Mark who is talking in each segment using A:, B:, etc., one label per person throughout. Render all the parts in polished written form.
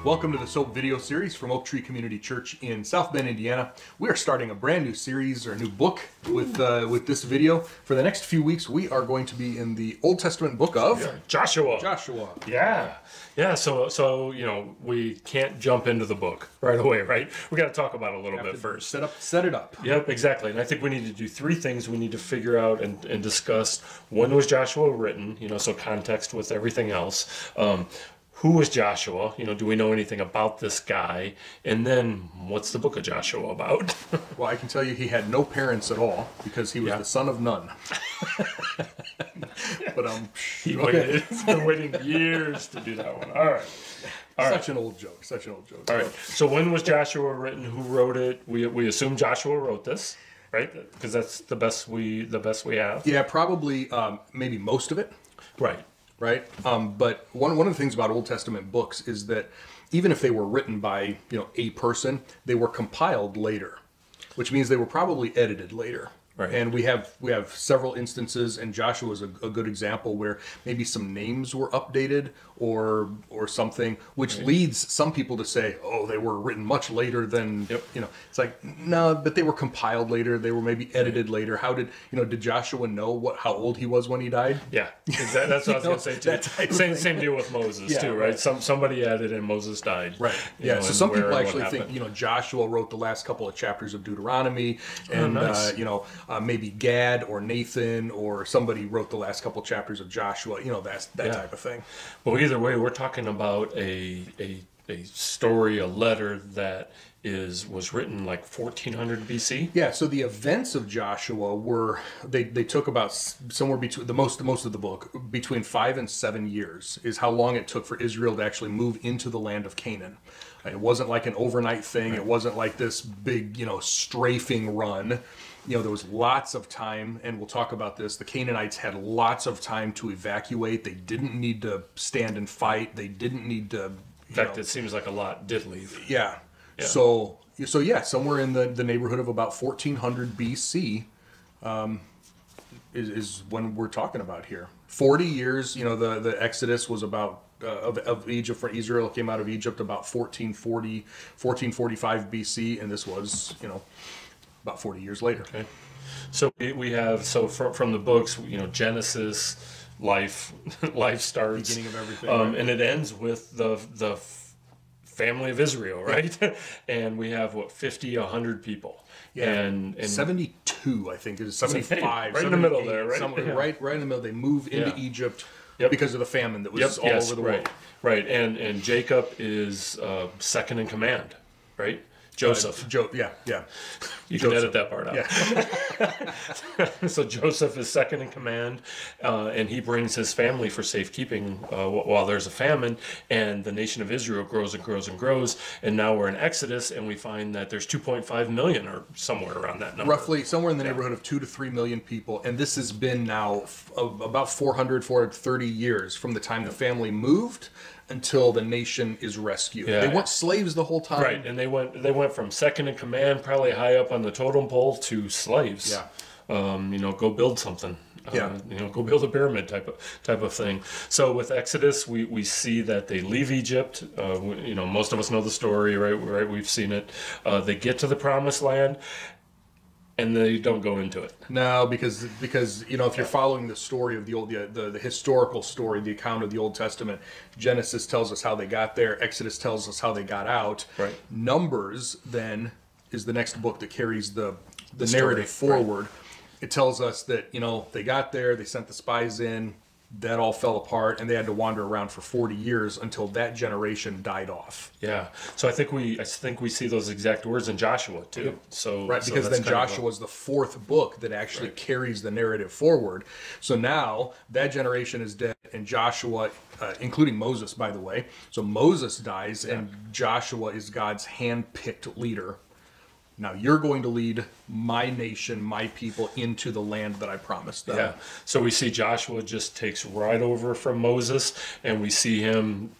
A: Welcome to the S.O.A.P video series from Oak Tree Community Church in South Bend, Indiana. We are starting a brand new series or a new book with this video. For the next few weeks, we are going to be in the Old Testament book of
B: Joshua. Yeah. So you know, we can't jump into the book right away, right? We got to talk about it a little bit first.
A: Set it up.
B: Yep, exactly. And I think we need to do three things. We need to figure out and discuss when was Joshua written. You know, so context with everything else. Who was Joshua? You know, do we know anything about this guy? And then, what's the book of Joshua about?
A: Well, I can tell you he had no parents at all because he was the son of none. But
B: he's been waiting years to do that one. All right.
A: Such an old joke.
B: All right. So when was Joshua written? Who wrote it? We assume Joshua wrote this, right? Because that's the best we have.
A: Yeah, probably maybe most of it. Right. But one of the things about Old Testament books is that even if they were written by, a person, they were compiled later, which means they were probably edited later.
B: Right.
A: And we have several instances, and Joshua is a good example where maybe some names were updated or something, which leads some people to say, oh, they were written much later than, it's like, no, but they were compiled later. They were maybe edited later. How did Joshua know how old he was when he died?
B: Yeah, that's what I was going to say too. Same deal with Moses too, right? Somebody added and Moses died.
A: Right. Yeah. So some people actually think, Joshua wrote the last couple of chapters of Deuteronomy, and maybe Gad or Nathan or somebody wrote the last couple chapters of Joshua. That type of thing.
B: Well, either way, we're talking about a story, a letter that was written like 1400 BC.
A: Yeah. So the events of Joshua were they took about somewhere between most of the book between 5 and 7 years is how long it took for Israel to actually move into the land of Canaan. It wasn't like an overnight thing. Right. It wasn't like this big strafing run. There was lots of time, and we'll talk about this. The Canaanites had lots of time to evacuate. They didn't need to stand and fight. They didn't need to.
B: In fact, it seems like a lot did leave.
A: Yeah. So somewhere in the neighborhood of about 1400 BC is when we're talking about here. 40 years. The Exodus was about. Of Egypt, for Israel came out of Egypt about 1445 BC, and this was, about 40 years later.
B: Okay. So we have, from the books, Genesis, life starts.
A: Beginning of everything. Right?
B: And it ends with the family of Israel, right? And we have, 50, 100 people.
A: Yeah,
B: and
A: 72, I think, is 75.
B: Right in the middle there, right?
A: Right in the middle. They move into Egypt.
B: Yep.
A: Because of the famine that was all over the world.
B: Right. And Jacob is second in command, right? Joseph.
A: Yeah.
B: You can edit that part out. Yeah. So Joseph is second in command, and he brings his family for safekeeping while there's a famine, and the nation of Israel grows and grows and grows, and now we're in Exodus, and we find that there's 2.5 million or somewhere around that number.
A: Roughly somewhere in the neighborhood of 2 to 3 million people, and this has been now about 430 years from the time the family moved until the nation is rescued. Yeah. They weren't slaves the whole time.
B: Right, and they went from second in command, probably high up on the totem pole, to slaves.
A: Yeah.
B: Go build something. Go build a pyramid type of thing. So with Exodus, we see that they leave Egypt. Most of us know the story, right? We've seen it. They get to the promised land, and they don't go into it.
A: No, because if you're following the story of the historical story, the account of the Old Testament, Genesis tells us how they got there. Exodus tells us how they got out.
B: Right.
A: Numbers then is the next book that carries the narrative forward. Right. It tells us that they got there, they sent the spies in. That all fell apart, and they had to wander around for 40 years until that generation died off.
B: Yeah. So I think we see those exact words in Joshua too.
A: Yep.
B: So
A: because then Joshua is the fourth book that actually carries the narrative forward. So now that generation is dead, and Joshua, including Moses, by the way. So Moses dies, and Joshua is God's hand-picked leader. Now you're going to lead my nation, my people, into the land that I promised them.
B: Yeah. So we see Joshua just takes right over from Moses, and we see him,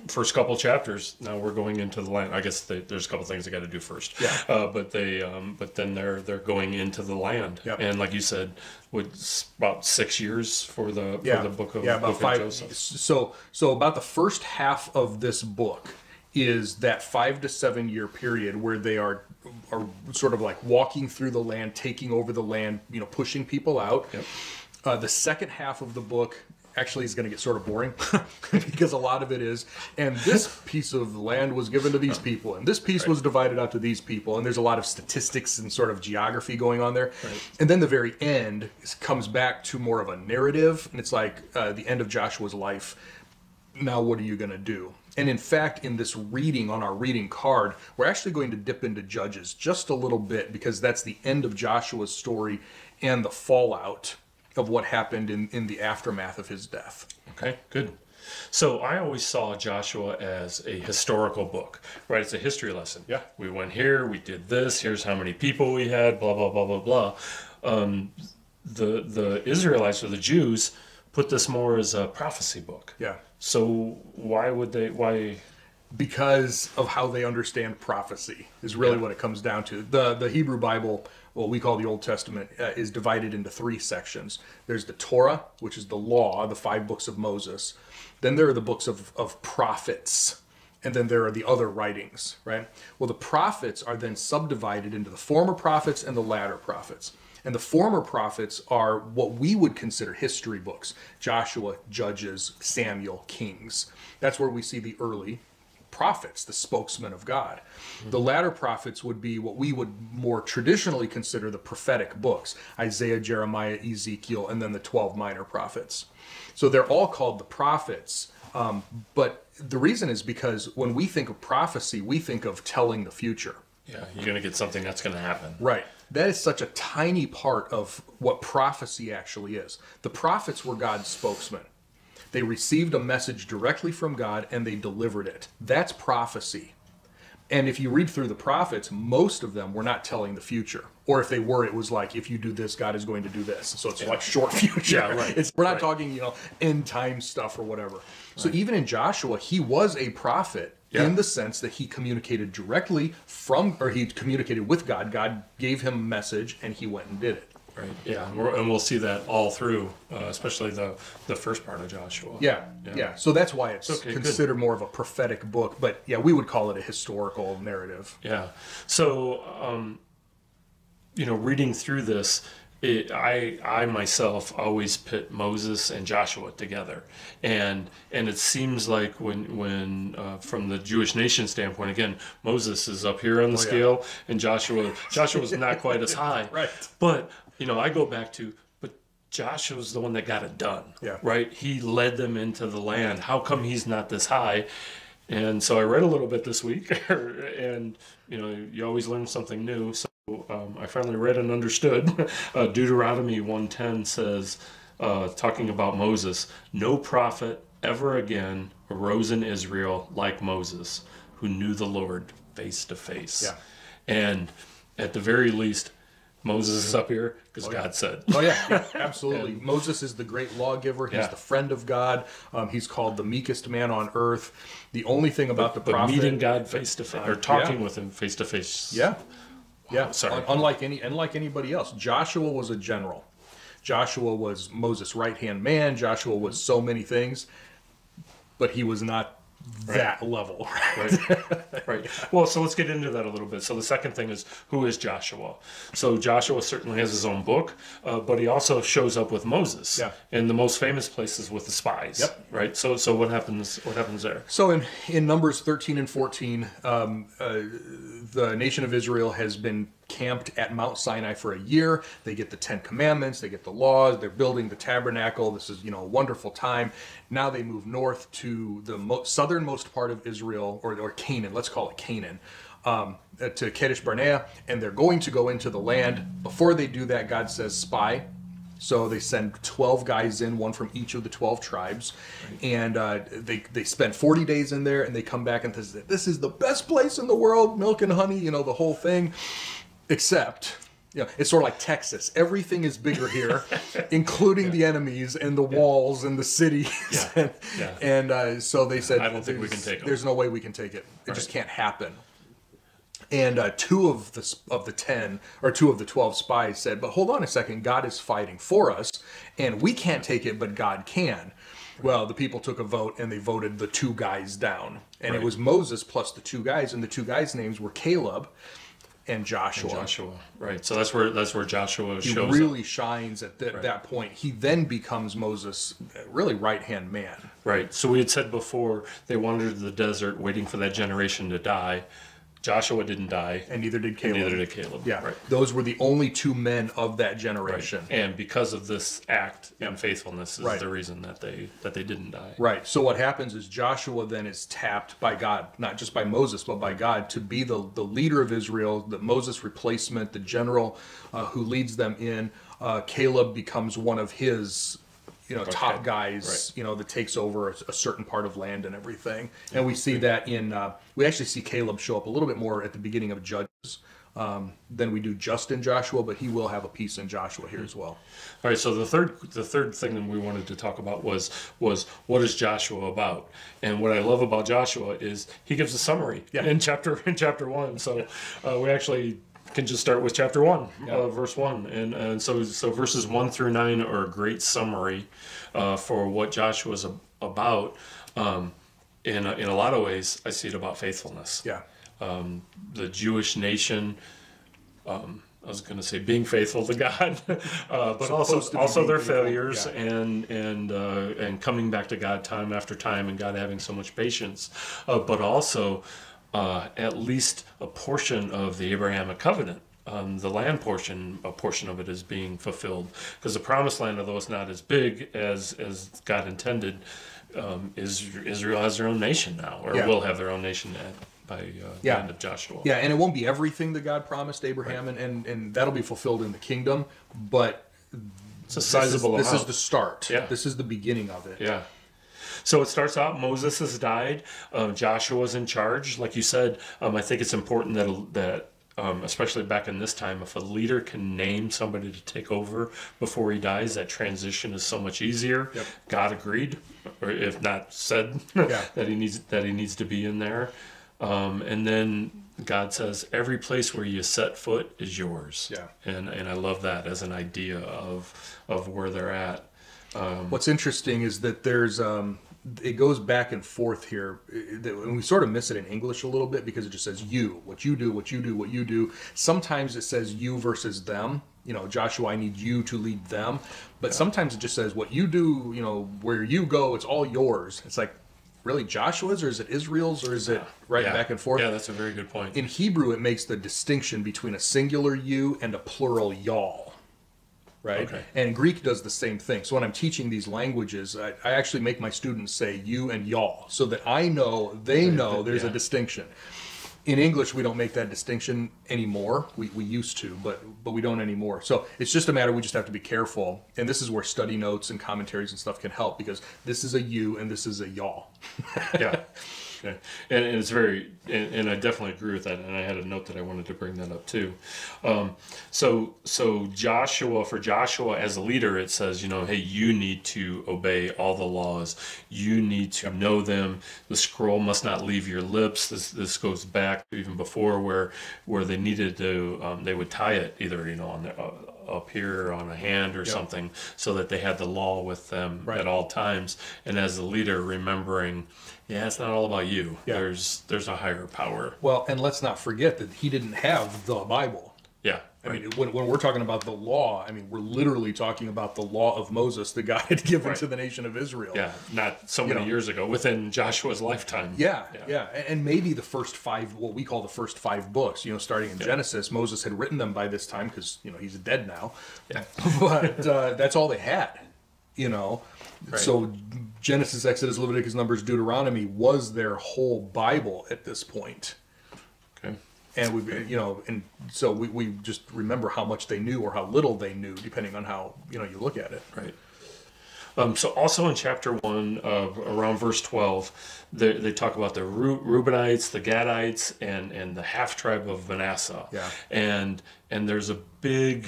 B: first couple chapters. Now we're going into the land. I guess there's a couple things they got to do first.
A: Yeah.
B: But then they're going into the land.
A: Yep.
B: And like you said, about 6 years for the book of
A: about 5.
B: Joseph.
A: So about the first half of this book is that 5 to 7 year period where they are sort of like walking through the land, taking over the land, pushing people out. Yep. The second half of the book actually is going to get sort of boring because a lot of it is, and this piece of land was given to these people, and this piece was divided out to these people, and there's a lot of statistics and sort of geography going on there. And then the very end comes back to more of a narrative, and it's like the end of Joshua's life. Now what are you going to do? And in fact, in this reading, on our reading card, we're actually going to dip into Judges just a little bit, because that's the end of Joshua's story and the fallout of what happened in the aftermath of his death.
B: Okay, good. So I always saw Joshua as a historical book, right? It's a history lesson.
A: Yeah.
B: We went here, we did this, here's how many people we had, blah, blah, blah, blah, blah. The Israelites, or the Jews, put this more as a prophecy book.
A: Yeah.
B: So why?
A: Because of how they understand prophecy is really what it comes down to. The Hebrew Bible, what we call the Old Testament, is divided into 3 sections. There's the Torah, which is the law, the 5 books of Moses. Then there are the books of prophets. And then there are the other writings, right? Well, the prophets are then subdivided into the former prophets and the latter prophets. And the former prophets are what we would consider history books: Joshua, Judges, Samuel, Kings. That's where we see the early prophets, the spokesman of God. Mm-hmm. The latter prophets would be what we would more traditionally consider the prophetic books: Isaiah, Jeremiah, Ezekiel, and then the 12 minor prophets. So they're all called the prophets. But the reason is because when we think of prophecy, we think of telling the future.
B: Yeah, you're going to get something that's going to happen.
A: Right. That is such a tiny part of what prophecy actually is. The prophets were God's spokesmen. They received a message directly from God and they delivered it. That's prophecy. And if you read through the prophets, most of them were not telling the future. Or if they were, it was like, if you do this, God is going to do this. So it's like short future.
B: Yeah, right.
A: We're not talking, end time stuff or whatever. So even in Joshua, he was a prophet in the sense that he communicated directly he communicated with God. God gave him a message and he went and did it.
B: Right. Yeah, and we'll see that all through, especially the first part of Joshua.
A: Yeah. So that's why it's considered more of a prophetic book. But yeah, we would call it a historical narrative.
B: Yeah. So, reading through this, I myself always pit Moses and Joshua together, and it seems like when from the Jewish nation standpoint, again, Moses is up here on the scale, and Joshua's not quite as high.
A: Right.
B: But I go back to, but Joshua's the one that got it done.
A: Yeah.
B: Right. He led them into the land. How come he's not this high? And so I read a little bit this week, and you always learn something new. So I finally read and understood. Deuteronomy 1:10 says, talking about Moses, "No prophet ever again arose in Israel like Moses, who knew the Lord face to face."
A: Yeah.
B: And at the very least, Moses is up here because God said.
A: Oh, yeah, absolutely. Moses is the great lawgiver. He's the friend of God. He's called the meekest man on earth. The only thing about the prophet...
B: meeting God face to face, or talking with him face to face.
A: Yeah. Yeah,
B: sorry.
A: Unlike anybody else. Joshua was a general. Joshua was Moses' right-hand man. Joshua was so many things, but he was not that level.
B: Right. Well, so let's get into that a little bit. So the second thing is, who is Joshua? So Joshua certainly has his own book, but he also shows up with Moses.
A: Yeah.
B: And the most famous place is with the spies.
A: Yep.
B: Right. So what happens there?
A: So in Numbers 13 and 14, the nation of Israel has been camped at Mount Sinai for a year. They get the 10 Commandments, they get the laws, they're building the tabernacle. This is, a wonderful time. Now they move north to the southernmost part of Israel, or Canaan, let's call it Canaan, to Kadesh Barnea, and they're going to go into the land. Before they do that, God says, spy. So they send 12 guys in, one from each of the 12 tribes, and they spend 40 days in there, and they come back and say, this is the best place in the world, milk and honey, the whole thing. Except, it's sort of like Texas. Everything is bigger here, including the enemies and the walls and the cities. And so they said,
B: I don't think we can take it.
A: There's no way we can take it. It just can't happen. And two of the 10 or two of the 12 spies said, but hold on a second, God is fighting for us, and we can't take it, but God can. Well, the people took a vote and they voted the two guys down. And
B: Right.
A: it was Moses plus the two guys, and the two guys' names were Caleb and Joshua.
B: Right. So that's where Joshua
A: He
B: shows
A: really
B: up.
A: shines at that point. He then becomes Moses' really right-hand man.
B: Right. So we had said before they wandered to the desert waiting for that generation to die. Joshua didn't die.
A: And neither did Caleb.
B: And neither did Caleb.
A: Yeah.
B: Right.
A: Those were the only two men of that generation.
B: Right. And because of this act and faithfulness is
A: Right.
B: the reason that they didn't die.
A: Right. So what happens is Joshua then is tapped by God, not just by Moses, but by God, to be the leader of Israel, the Moses replacement, the general who leads them in. Caleb becomes one of his top guys, that takes over a certain part of land and everything. And we see that we actually see Caleb show up a little bit more at the beginning of Judges than we do just in Joshua, but he will have a piece in Joshua here as well.
B: All right, so the third thing that we wanted to talk about was what is Joshua about? And what I love about Joshua is he gives a summary in chapter 1. So we actually can just start with chapter 1, verse 1, and so verses 1 through 9 are a great summary for what Joshua is about. In a lot of ways, I see it about faithfulness.
A: Yeah.
B: The Jewish nation, I was going to say being faithful to God, but also their failures and coming back to God time after time, and God having so much patience, but also at least a portion of the Abrahamic covenant. The land portion, a portion of it is being fulfilled, because the promised land, although it's not as big as God intended, Israel has their own nation now, or will have their own nation by the end of Joshua.
A: Yeah, and it won't be everything that God promised Abraham, and that'll be fulfilled in the kingdom, but
B: it's a sizable amount.
A: This is the start.
B: Yeah.
A: This is the beginning of it.
B: Yeah. So it starts out, Moses has died, Joshua's in charge. Like you said, I think it's important that especially back in this time, if a leader can name somebody to take over before he dies, that transition is so much easier.
A: Yep.
B: God agreed, or if not said, that he needs to be in there. And then God says, every place where you set foot is yours. Yeah. And I love that as an idea of where they're at.
A: What's interesting is that there's it goes back and forth here, and we sort of miss it in English a little bit because it just says you, what you do, what you do, what you do. Sometimes it says you versus them. Joshua, I need you to lead them. But sometimes it just says what you do, where you go, it's all yours. It's like, really Joshua's, or is it Israel's, or is it back and forth?
B: Yeah, that's a very good point.
A: In Hebrew, it makes the distinction between a singular you and a plural y'all. Right?
B: Okay.
A: And Greek does the same thing. So when I'm teaching these languages, I actually make my students say you and y'all, so that I know, they know there's a distinction. In English, we don't make that distinction anymore. We used to, but we don't anymore. So it's just a matter, we just have to be careful. And this is where study notes and commentaries and stuff can help, because this is a you and this is a y'all.
B: Yeah. Okay. And it's very, and I definitely agree with that. And I had a note that I wanted to bring that up too. So Joshua, for Joshua as a leader, it says, hey, you need to obey all the laws. You need to know them. The scroll must not leave your lips. This goes back even before where they needed to, they would tie it either, on the, up here on a hand or something, so that they had the law with them at all times. And as the leader, remembering, it's not all about you. Yeah. There's a higher power.
A: Well, and let's not forget that he didn't have the Bible.
B: Yeah.
A: I mean, when we're talking about the law, we're literally talking about the law of Moses that God had given to the nation of Israel.
B: Yeah, not so many years ago, within Joshua's lifetime.
A: Yeah. And maybe the first 5, what we call the first 5 books, starting in Genesis, Moses had written them by this time because, he's dead now. Yeah. But that's all they had, Right. So Genesis, Exodus, Leviticus, Numbers, Deuteronomy was their whole Bible at this point.
B: Okay.
A: And and so we just remember how much they knew or how little they knew, depending on how you look at it.
B: Right. So also in chapter 1, around verse 12, they talk about the Reubenites, the Gadites, and the half tribe of Manasseh. Yeah. And there's a big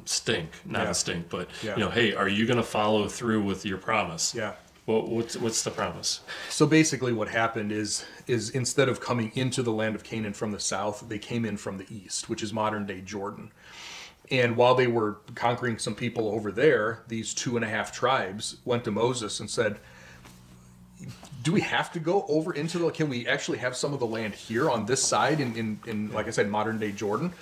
B: stink, not a stink, but hey, are you going to follow through with your promise? Yeah. Well, what's the promise?
A: So basically what happened is instead of coming into the land of Canaan from the south, they came in from the east, which is modern day Jordan. And while they were conquering some people over there, these 2.5 tribes went to Moses and said, do we have to go over into can we actually have some of the land here on this side in like I said, modern day Jordan?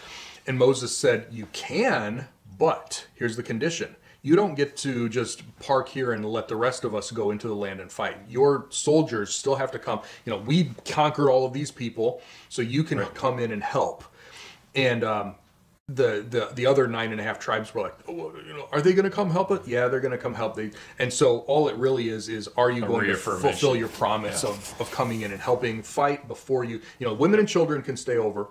A: And Moses said, you can, but here's the condition. You don't get to just park here and let the rest of us go into the land and fight. Your soldiers still have to come. We conquered all of these people, so you can come in and help. And the other 9.5 tribes were like, oh, are they going to come help us? Yeah, they're going to come help. And so all it really is are you going to fulfill your promise of coming in and helping fight before you? Women and children can stay over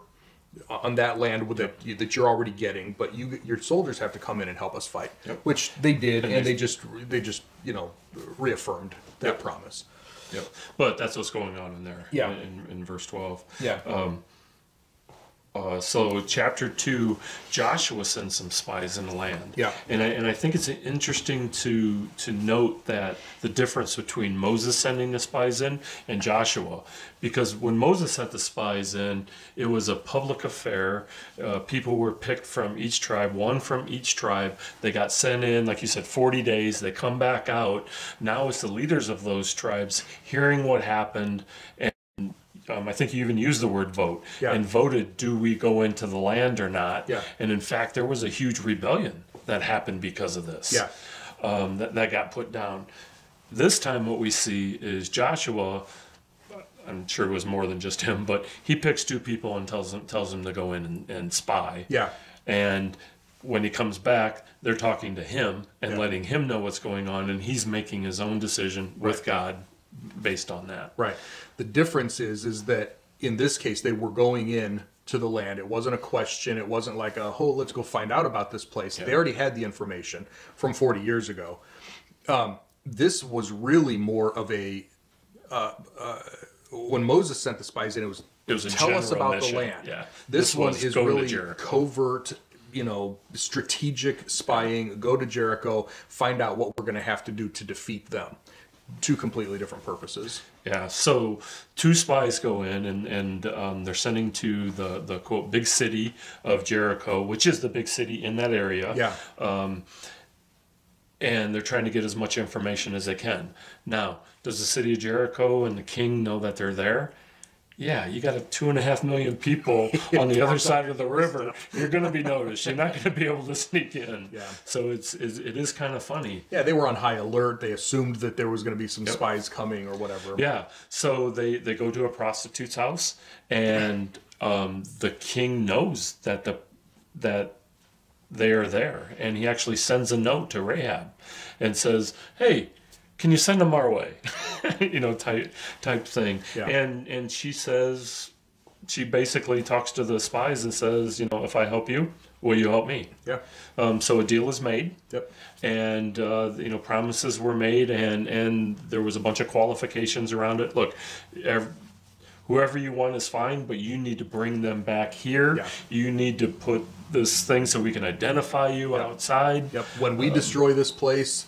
A: on that land that you're already getting, but your soldiers have to come in and help us fight, which they did, and they just reaffirmed that promise.
B: Yep. But that's what's going on in there.
A: Yeah.
B: In verse 12.
A: Yeah.
B: So chapter 2, Joshua sends some spies in the land.
A: Yeah.
B: And I think it's interesting to note that the difference between Moses sending the spies in and Joshua, because when Moses sent the spies in, it was a public affair. People were picked from each tribe, one from each tribe. They got sent in, like you said, 40 days. They come back out. Now it's the leaders of those tribes hearing what happened, and I think you even used the word vote, and voted, do we go into the land or not?
A: Yeah.
B: And in fact, there was a huge rebellion that happened because of this.
A: Yeah.
B: That got put down. This time what we see is Joshua, I'm sure it was more than just him, but he picks 2 people and tells them to go in and spy.
A: Yeah.
B: And when he comes back, they're talking to him and letting him know what's going on, and he's making his own decision with God based on that.
A: Right. The difference is that in this case they were going in to the land. It wasn't a question. It wasn't like let's go find out about this place. They already had the information from 40 years ago. This was really more of a when Moses sent the spies in, it was tell us about the land.
B: Yeah.
A: This one is really covert, strategic spying. Go to Jericho, find out what we're going to have to do to defeat them. 2 completely different purposes.
B: Yeah, so 2 spies go in, and they're sending to the quote big city of Jericho, which is the big city in that area.
A: Yeah.
B: And they're trying to get as much information as they can. Now, does the city of Jericho and the king know that they're there? Yeah, you got 2.5 million people on the other side of the river. You're going to be noticed. You're not going to be able to sneak in.
A: Yeah.
B: So it is kind of funny.
A: Yeah, they were on high alert. They assumed that there was going to be some spies coming or whatever.
B: Yeah. So they go to a prostitute's house, and the king knows that they are there, and he actually sends a note to Rahab and says, "Hey, can you send them our way?" type thing.
A: Yeah.
B: And she says, she basically talks to the spies and says, if I help you, will you help me?
A: Yeah.
B: So a deal is made.
A: Yep.
B: And promises were made, and there was a bunch of qualifications around it. Look, whoever you want is fine, but you need to bring them back here.
A: Yeah.
B: You need to put this thing so we can identify you outside.
A: Yep. When we destroy this place,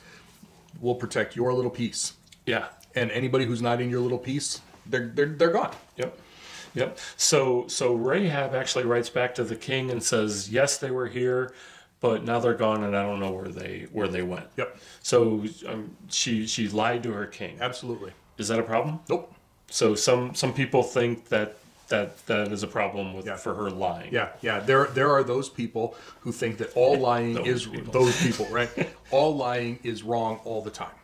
A: we'll protect your little piece.
B: Yeah.
A: And anybody who's not in your little piece, they're gone.
B: Yep. So Rahab actually writes back to the king and says, yes, they were here, but now they're gone, and I don't know where they went.
A: Yep.
B: So she lied to her king.
A: Absolutely.
B: Is that a problem?
A: Nope.
B: So some people think that is a problem for her lying.
A: Yeah. There are those people who think that all lying those people, right? All lying is wrong all the time.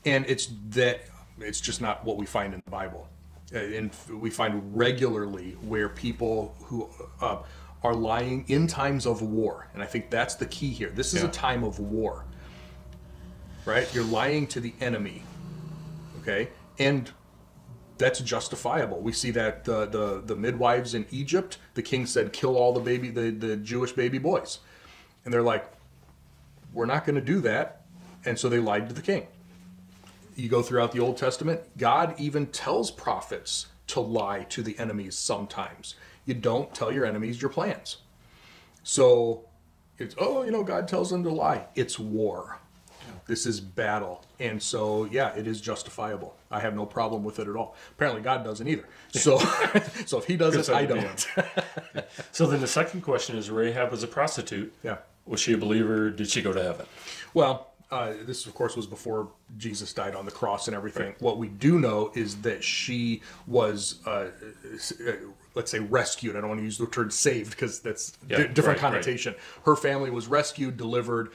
A: And it's just not what we find in the Bible. And we find regularly where people who are lying in times of war. And I think that's the key here. This is a time of war, right? You're lying to the enemy, okay? And that's justifiable. We see that the midwives in Egypt, the king said, kill all the Jewish baby boys. And they're like, we're not going to do that. And so they lied to the king. You go throughout the Old Testament, God even tells prophets to lie to the enemies sometimes. You don't tell your enemies your plans. So it's, God tells them to lie. It's war. This is battle. And so, yeah, it is justifiable. I have no problem with it at all. Apparently God doesn't either. So, so if he doesn't, I don't.
B: So then the second question is, Rahab was a prostitute.
A: Yeah.
B: Was she a believer? Did she go to heaven?
A: Well, this, of course, was before Jesus died on the cross and everything. Right. What we do know is that she was, let's say, rescued. I don't want to use the term saved because that's different connotation. Right. Her family was rescued, delivered.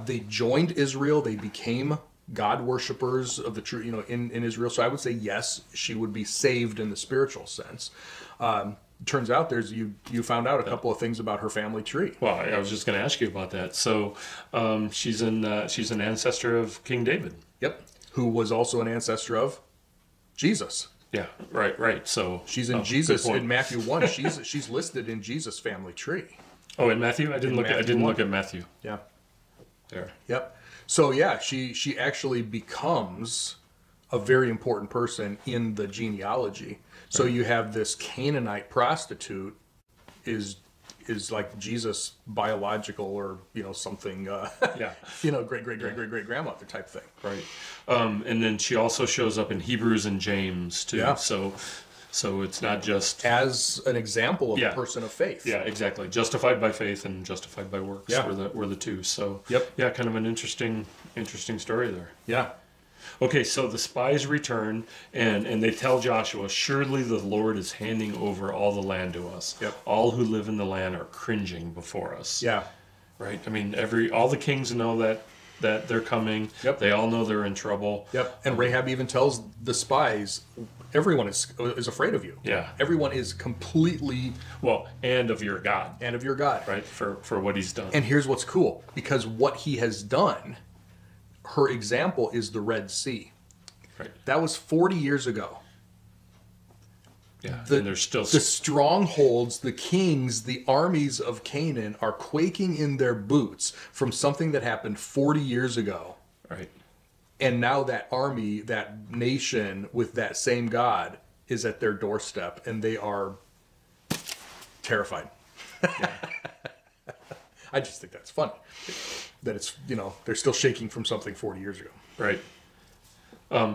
A: They joined Israel. They became God worshippers of the true, in Israel. So I would say, yes, she would be saved in the spiritual sense. Turns out you found out a couple of things about her family tree.
B: Well, I was just going to ask you about that. So she's an ancestor of King David.
A: Yep. Who was also an ancestor of Jesus.
B: Yeah. Right. So
A: she's in Jesus in Matthew 1. She's listed in Jesus' family tree.
B: Oh, in Matthew? I didn't look at Matthew.
A: Yeah.
B: There.
A: Yep. So yeah, she actually becomes a very important person in the genealogy. So you have this Canaanite prostitute is like Jesus' biological or something great grandmother type thing.
B: Right. And then she also shows up in Hebrews and James too. Yeah. So it's not just
A: as an example of a person of faith.
B: Yeah, exactly. Justified by faith and justified by works were the two. So yeah, kind of an interesting story there.
A: Yeah.
B: Okay, so the spies return, and they tell Joshua, surely the Lord is handing over all the land to us.
A: Yep.
B: All who live in the land are cringing before us.
A: Yeah.
B: Right? I mean, all the kings know that they're coming.
A: Yep.
B: They all know they're in trouble.
A: Yep. And Rahab even tells the spies, everyone is afraid of you.
B: Yeah.
A: Everyone is completely...
B: Well, and of your God.
A: And of your God.
B: Right, for what he's done.
A: And here's what's cool, because what he has done... Her example is the Red Sea.
B: Right.
A: That was 40 years ago.
B: Yeah, and there's still...
A: The strongholds, the kings, the armies of Canaan are quaking in their boots from something that happened 40 years ago.
B: Right.
A: And now that army, that nation with that same God is at their doorstep, and they are terrified. Yeah. I just think that's funny. That it's, they're still shaking from something 40 years ago.
B: Right.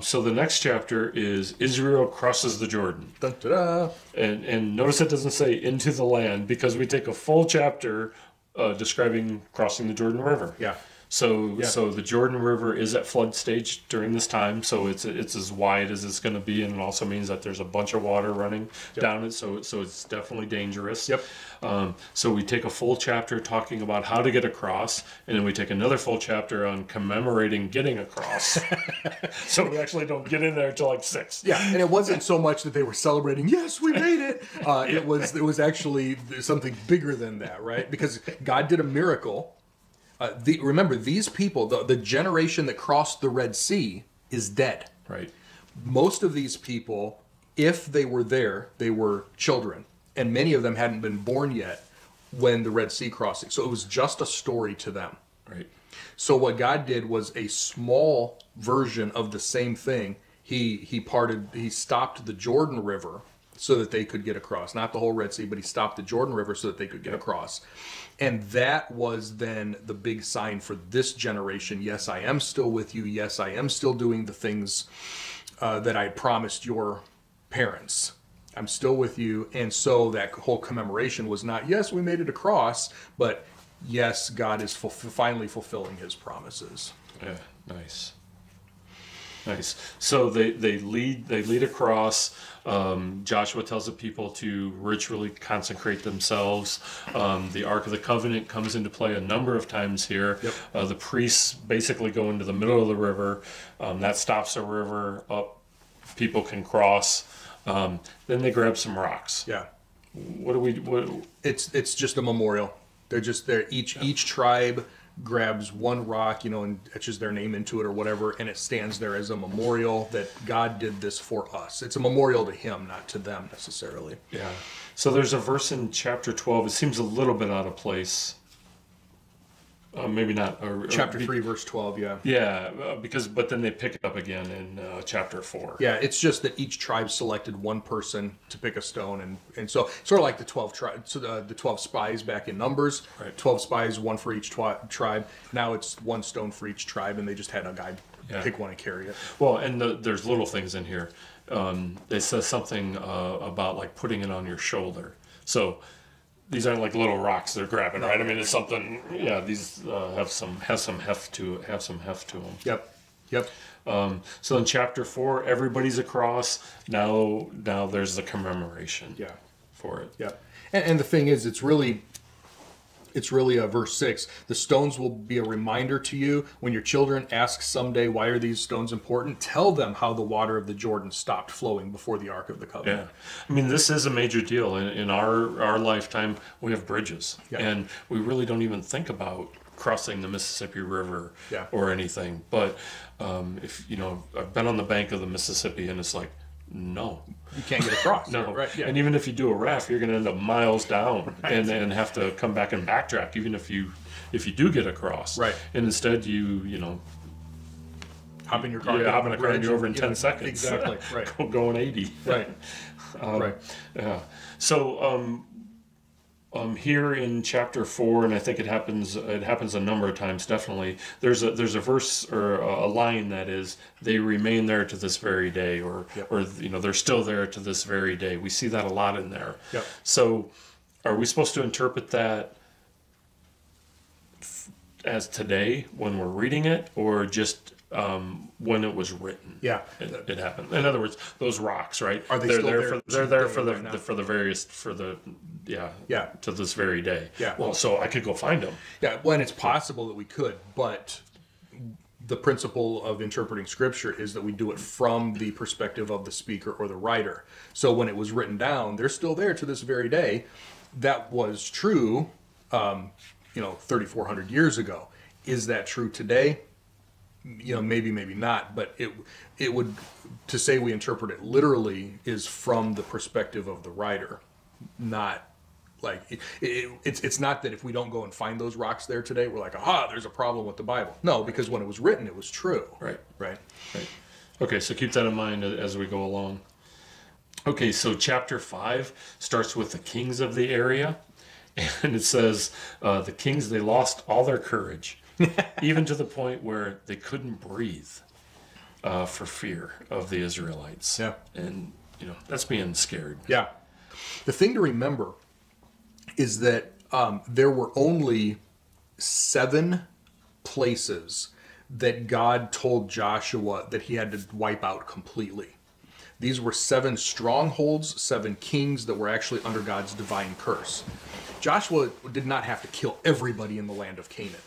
B: So the next chapter is Israel crosses the Jordan.
A: Dun, da, da.
B: And notice it doesn't say into the land, because we take a full chapter describing crossing the Jordan River.
A: Yeah.
B: So the Jordan River is at flood stage during this time, so it's as wide as it's going to be, and it also means that there's a bunch of water running down it, so it's definitely dangerous.
A: Yep.
B: So we take a full chapter talking about how to get across, and then we take another full chapter on commemorating getting across. So we actually don't get in there until like 6.
A: Yeah, and it wasn't so much that they were celebrating, yes, we made it. It was actually something bigger than that, right? Because God did a miracle. Remember, these people, the generation that crossed the Red Sea is dead.
B: Right.
A: Most of these people, if they were there, they were children. And many of them hadn't been born yet when the Red Sea crossing. So it was just a story to them.
B: Right.
A: So what God did was a small version of the same thing. He stopped the Jordan River so that they could get across. Not the whole Red Sea, but he stopped the Jordan River so that they could get across. And that was then the big sign for this generation. Yes, I am still with you. Yes, I am still doing the things that I promised your parents. I'm still with you. And so that whole commemoration was not, yes, we made it across, but yes, God is finally fulfilling his promises.
B: Yeah, nice. So they lead across. Joshua tells the people to ritually consecrate themselves. The Ark of the Covenant comes into play a number of times here.
A: Yep.
B: The priests basically go into the middle of the river. That stops the river up. People can cross. Then they grab some rocks.
A: Yeah.
B: What?
A: It's just a memorial. They're just there. Each tribe grabs one rock, and etches their name into it or whatever, and it stands there as a memorial that God did this for us. It's a memorial to him, not to them necessarily.
B: Yeah. So there's a verse in chapter 12. It seems a little bit out of place. Maybe not.
A: Chapter 3, verse 12, yeah.
B: Yeah, but then they pick it up again in chapter 4.
A: Yeah, it's just that each tribe selected one person to pick a stone, and so sort of like the 12 tribes, so the 12 spies back in Numbers.
B: Right.
A: 12 spies, one for each tribe. Now it's one stone for each tribe, and they just had a guy pick one and carry it.
B: Well, and there's little things in here. They says something about like putting it on your shoulder. So these aren't like little rocks they're grabbing, right? I mean, it's something. Yeah, these have some heft to them.
A: Yep.
B: So in chapter 4, everybody's across. Now there's the commemoration.
A: Yeah.
B: For it.
A: Yeah. And the thing is, it's really verse 6. The stones will be a reminder to you when your children ask someday, why are these stones important? Tell them how the water of the Jordan stopped flowing before the Ark of the Covenant.
B: Yeah. I mean, this is a major deal. In our lifetime, we have bridges. Yeah. And we really don't even think about crossing the Mississippi River or anything. But if I've been on the bank of the Mississippi, and it's like, no,
A: you can't get across.
B: No,
A: right? Yeah.
B: And even if you do a raft, you're going to end up miles down and have to come back and backtrack. Even if you do get across,
A: right?
B: And instead you
A: hop in your car,
B: hop in a car, and you're over in 10 seconds.
A: Exactly. Right.
B: Going 80.
A: Right. Right.
B: Yeah. So here in chapter 4, and I think it happens a number of times. Definitely, there's a verse or a line that is, they remain there to this very day, or they're still there to this very day. We see that a lot in there.
A: Yep.
B: So, are we supposed to interpret that as today when we're reading it, or just when it was written?
A: Yeah,
B: it happened. In other words, those rocks, right?
A: Are they still there?
B: They're there to this very day.
A: Yeah.
B: Well, so I could go find them.
A: Yeah. Well, and it's possible that we could, but the principle of interpreting Scripture is that we do it from the perspective of the speaker or the writer. So when it was written down, they're still there to this very day. That was true, 3,400 years ago. Is that true today? Maybe not, but it would, to say we interpret it literally is from the perspective of the writer, not like it's not that if we don't go and find those rocks there today, we're like, aha, there's a problem with the Bible. No, because when it was written, it was true. Right.
B: Okay, so keep that in mind as we go along. Okay, so chapter 5 starts with the kings of the area, and it says the kings, they lost all their courage. Even to the point where they couldn't breathe for fear of the Israelites.
A: Yeah.
B: And, that's being scared.
A: Yeah. The thing to remember is that there were only 7 places that God told Joshua that he had to wipe out completely. These were 7 strongholds, 7 kings that were actually under God's divine curse. Joshua did not have to kill everybody in the land of Canaan.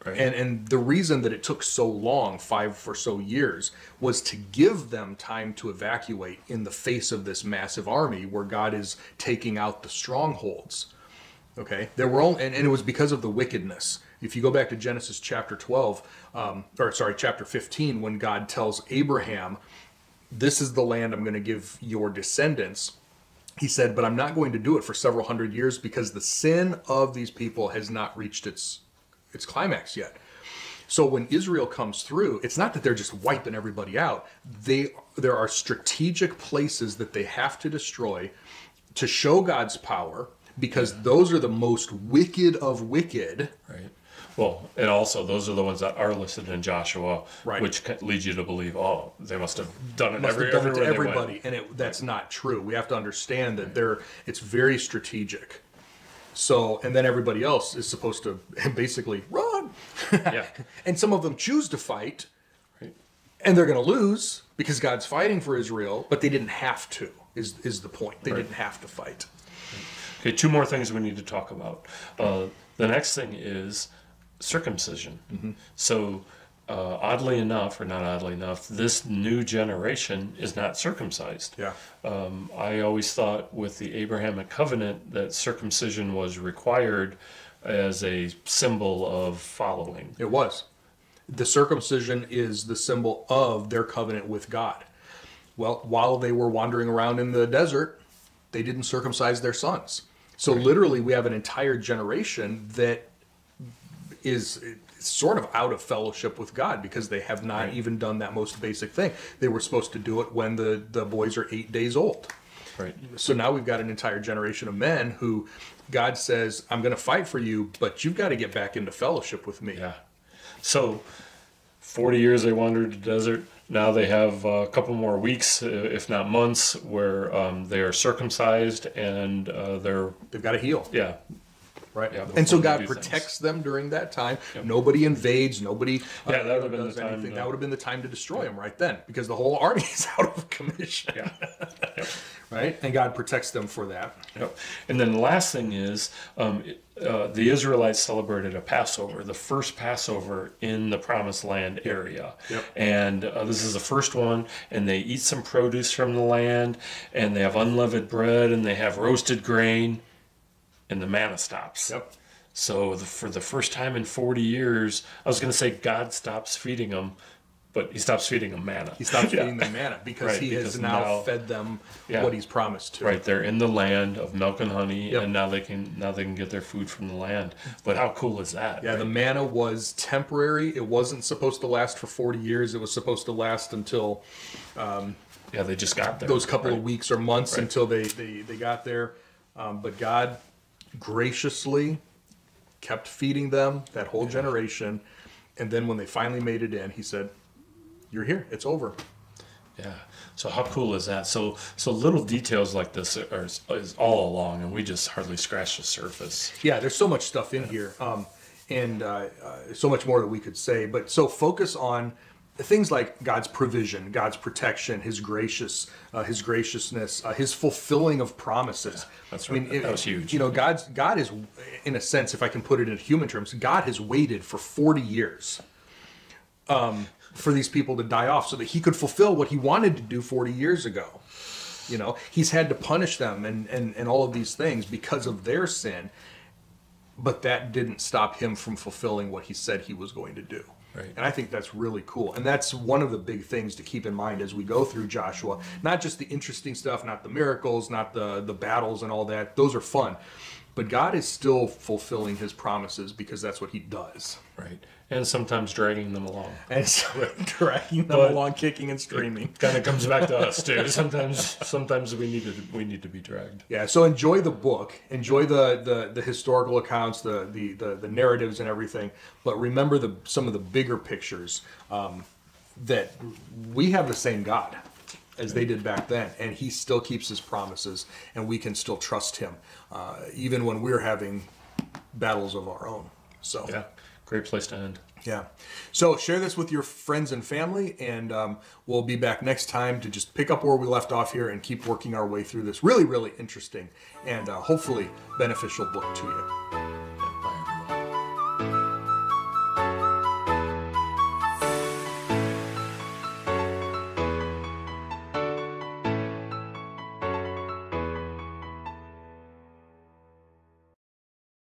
A: Right. And the reason that it took so long, 5 or so years, was to give them time to evacuate in the face of this massive army where God is taking out the strongholds. Okay, there were only, and it was because of the wickedness. If you go back to Genesis chapter 15, when God tells Abraham, "This is the land I'm going to give your descendants," he said, "But I'm not going to do it for several hundred years because the sin of these people has not reached its climax yet." So when Israel comes through, it's not that they're just wiping everybody out. There are strategic places that they have to destroy to show God's power, because those are the most wicked of wicked.
B: Right. Well, and also those are the ones that are listed in Joshua, which leads you to believe, they must have done it to everybody.
A: And that's not true. We have to understand that it's very strategic. So, and then everybody else is supposed to basically run.
B: Yeah.
A: And some of them choose to fight, and they're going to lose because God's fighting for Israel, but they didn't have to, is the point. They didn't have to fight.
B: Okay, 2 more things we need to talk about. The next thing is circumcision. Mm-hmm. So, oddly enough, or not oddly enough, this new generation is not circumcised.
A: Yeah.
B: I always thought with the Abrahamic covenant that circumcision was required as a symbol of following.
A: It was. The circumcision is the symbol of their covenant with God. Well, while they were wandering around in the desert, they didn't circumcise their sons. So literally we have an entire generation that is sort of out of fellowship with God because they have not even done that most basic thing. They were supposed to do it when the boys are 8 days old.
B: Right.
A: So now we've got an entire generation of men who God says, I'm going to fight for you, but you've got to get back into fellowship with me.
B: Yeah. So 40 years they wandered the desert. Now they have a couple more weeks, if not months, where they are circumcised and
A: they've got to heal.
B: Yeah.
A: Right.
B: Yeah,
A: and so God protects them during that time. Yep. Nobody invades. Nobody
B: that would have been the time.
A: That would have been the time to destroy them right then, because the whole army is out of commission.
B: Yeah. Yep.
A: Right. And God protects them for that.
B: Yep. And then the last thing is the Israelites celebrated a Passover, the first Passover in the Promised Land area.
A: Yep.
B: And this is the first one. And they eat some produce from the land, and they have unleavened bread, and they have roasted grain. And the manna stops.
A: Yep.
B: So for the first time in 40 years, I was going to say God stops feeding them, but he stops feeding them manna.
A: He stops feeding them manna because he has now fed them what he's promised to.
B: Right, they're in the land of milk and honey, and now they can get their food from the land. But how cool is that?
A: Yeah,
B: right?
A: The manna was temporary. It wasn't supposed to last for 40 years. It was supposed to last until
B: they just got there.
A: Those couple of weeks or months until they got there. But God graciously kept feeding them, that whole generation, and then when they finally made it in, he said, you're here, it's over.
B: Yeah. So how cool is that? So little details like this is all along, and we just hardly scratch the surface.
A: Yeah, there's so much stuff in here, and so much more that we could say. But so focus on things like God's provision, God's protection, His graciousness, His fulfilling of promises.
B: Yeah, that's right. That was huge.
A: You know, God is, in a sense, if I can put it in human terms, God has waited for 40 years for these people to die off so that He could fulfill what He wanted to do 40 years ago. You know, He's had to punish them and all of these things because of their sin, but that didn't stop Him from fulfilling what He said He was going to do.
B: Right.
A: And I think that's really cool. And that's one of the big things to keep in mind as we go through Joshua. Not just the interesting stuff, not the miracles, not the battles and all that. Those are fun. But God is still fulfilling His promises because that's what He does.
B: Right. And sometimes dragging them along.
A: And so dragging them along, kicking and screaming.
B: It kind of comes back to us too. Sometimes we need to be dragged.
A: Yeah. So enjoy the book, enjoy the historical accounts, the narratives and everything. But remember some of the bigger pictures, that we have the same God as they did back then, and He still keeps His promises, and we can still trust Him, even when we're having battles of our own. So
B: yeah. Great place to end.
A: Yeah. So share this with your friends and family, and we'll be back next time to just pick up where we left off here and keep working our way through this really, really interesting and hopefully beneficial book to you.